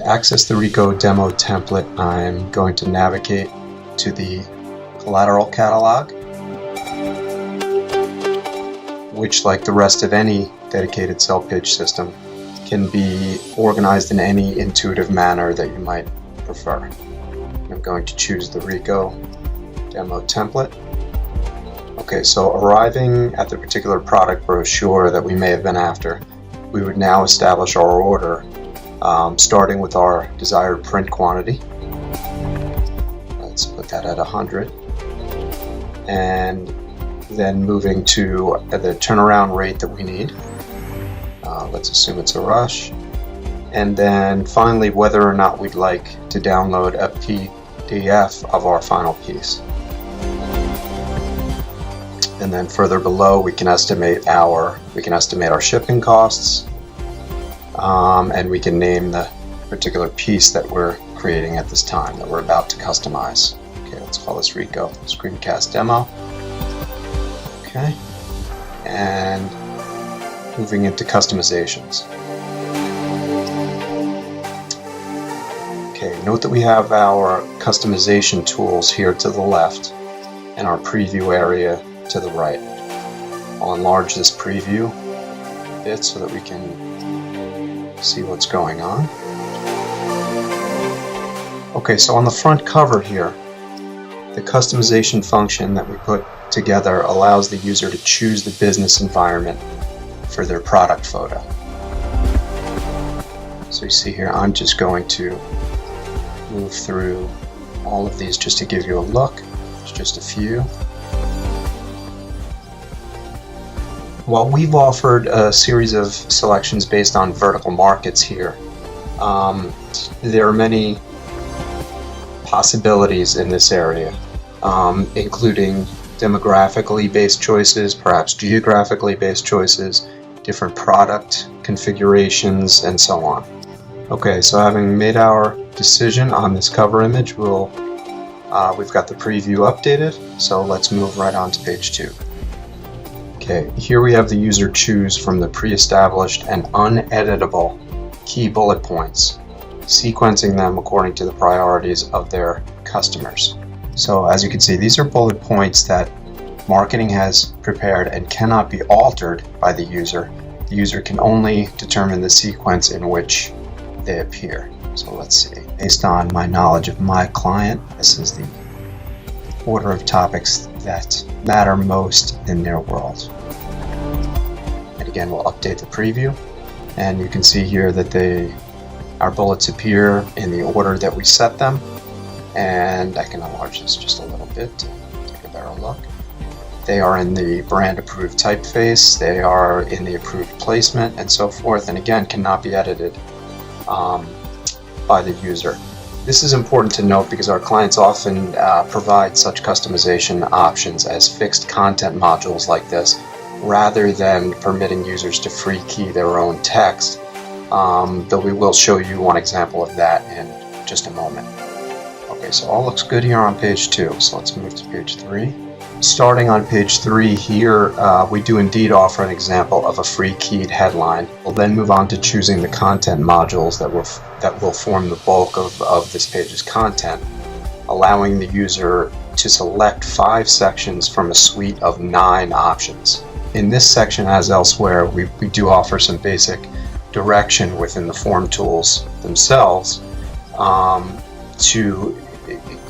To access the Ricoh demo template, I'm going to navigate to the collateral catalog, which, like the rest of any dedicated SellPage system, can be organized in any intuitive manner that you might prefer. I'm going to choose the Ricoh demo template. Okay, so arriving at the particular product brochure that we may have been after, we would now establish our order, starting with our desired print quantity. Let's put that at 100. And then moving to the turnaround rate that we need. Let's assume it's a rush. And then finally, whether or not we'd like to download a PDF of our final piece. And then further below, we can estimate our shipping costs, and we can name the particular piece that we're creating at this time that we're about to customize. Okay, let's call this Ricoh Screencast Demo. Okay, and moving into customizations. Okay, note that we have our customization tools here to the left and our preview area to the right. I'll enlarge this preview a bit so that we can see what's going on. Okay, so on the front cover here, the customization function that we put together allows the user to choose the business environment for their product photo. So you see here, I'm just going to move through all of these just to give you a look. There's just a few. While we've offered a series of selections based on vertical markets here, there are many possibilities in this area, including demographically based choices, perhaps geographically based choices, different product configurations, and so on. Okay, so having made our decision on this cover image, we've got the preview updated, so let's move right on to page 2. Okay, here we have the user choose from the pre-established and uneditable key bullet points, sequencing them according to the priorities of their customers. So as you can see, these are bullet points that marketing has prepared and cannot be altered by the user. The user can only determine the sequence in which they appear. So let's see, based on my knowledge of my client, this is the order of topics that matter most in their world. And again, we'll update the preview, and you can see here that our bullets appear in the order that we set them, and I can enlarge this just a little bit to take a better look. They are in the brand approved typeface, they are in the approved placement, and so forth, and again cannot be edited by the user. This is important to note because our clients often provide such customization options as fixed content modules like this, rather than permitting users to free key their own text, though we will show you one example of that in just a moment. Okay, so all looks good here on page 2, so let's move to page 3. Starting on page 3 here, we do indeed offer an example of a free keyed headline. We'll then move on to choosing the content modules that will form the bulk of this page's content, allowing the user to select 5 sections from a suite of 9 options. In this section, as elsewhere, we do offer some basic direction within the form tools themselves to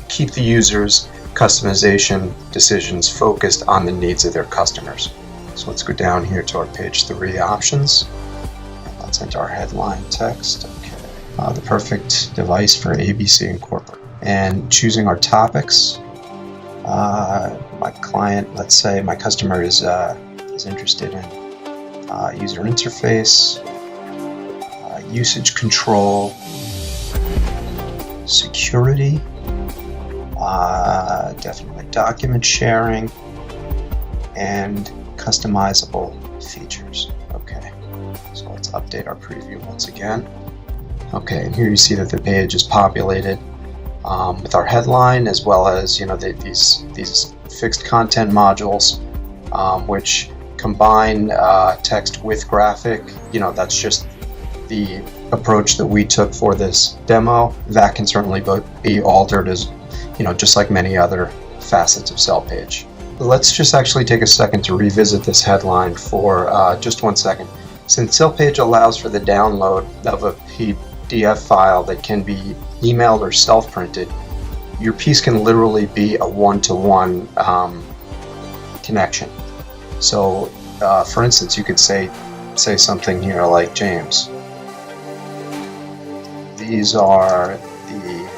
keep the user's customization decisions focused on the needs of their customers. So let's go down here to our page 3 options. Let's enter our headline text. Okay, the perfect device for ABC and corporate. And choosing our topics. My client, let's say my customer is interested in user interface, usage control, security, definitely document sharing, and customizable features. Okay, so let's update our preview once again. Okay, and here you see that the page is populated with our headline, as well as these fixed content modules, which combine text with graphic. That's just the approach that we took for this demo, that can certainly be altered as, just like many other facets of SellPage. Let's just actually take a second to revisit this headline for just 1 second. Since SellPage allows for the download of a PDF file that can be emailed or self-printed, your piece can literally be a one-to-one connection. So, for instance, you could say something here like, James, these are the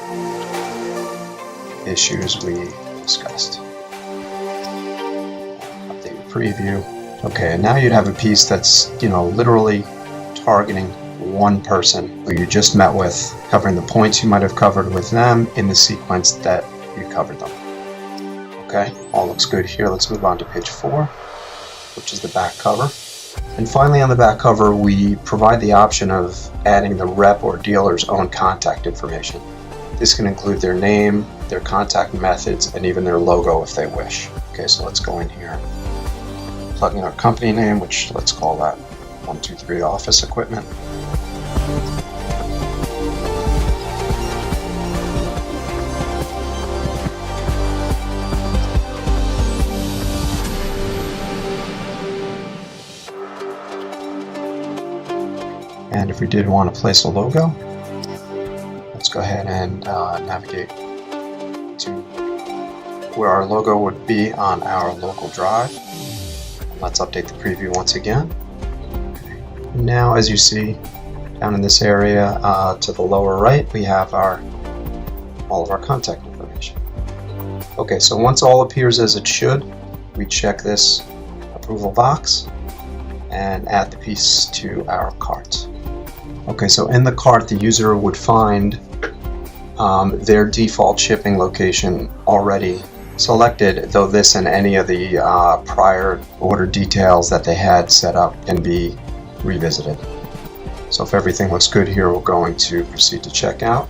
issues we discussed. Update preview. Okay, now you'd have a piece that's, literally targeting one person who you just met with, covering the points you might have covered with them in the sequence that you covered them. Okay, all looks good here. Let's move on to page 4, which is the back cover. And finally, on the back cover, we provide the option of adding the rep or dealer's own contact information. This can include their name, their contact methods, and even their logo if they wish. Okay, so let's go in here, plug in our company name, which let's call that 123 Office Equipment. And if we did want to place a logo, let's go ahead and navigate to where our logo would be on our local drive. And let's update the preview once again. Okay. Now, as you see, down in this area to the lower right, we have all of our contact information. Okay, so once all appears as it should, we check this approval box and add the piece to our cart. Okay, so in the cart, the user would find their default shipping location already selected, though this and any of the prior order details that they had set up can be revisited. So if everything looks good here, we're going to proceed to checkout.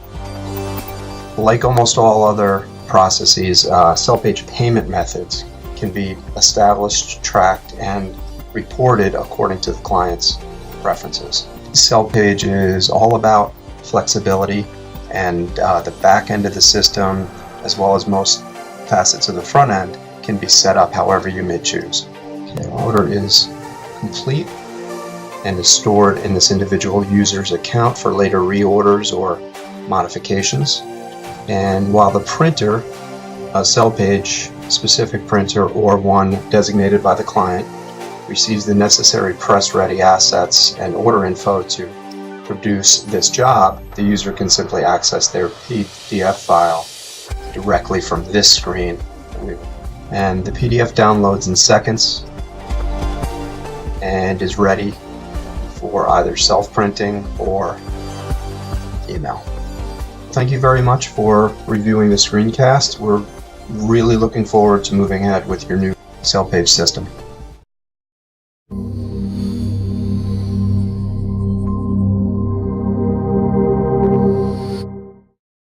Like almost all other processes, SellPage payment methods can be established, tracked, and reported according to the client's preferences. SellPage is all about flexibility, and the back end of the system, as well as most facets of the front end, can be set up however you may choose. Okay, our order is complete and is stored in this individual user's account for later reorders or modifications. And while the printer, a SellPage specific printer or one designated by the client, receives the necessary press-ready assets and order info to produce this job, the user can simply access their PDF file directly from this screen. And the PDF downloads in seconds and is ready for either self-printing or email. Thank you very much for reviewing the screencast. We're really looking forward to moving ahead with your new SellPage system.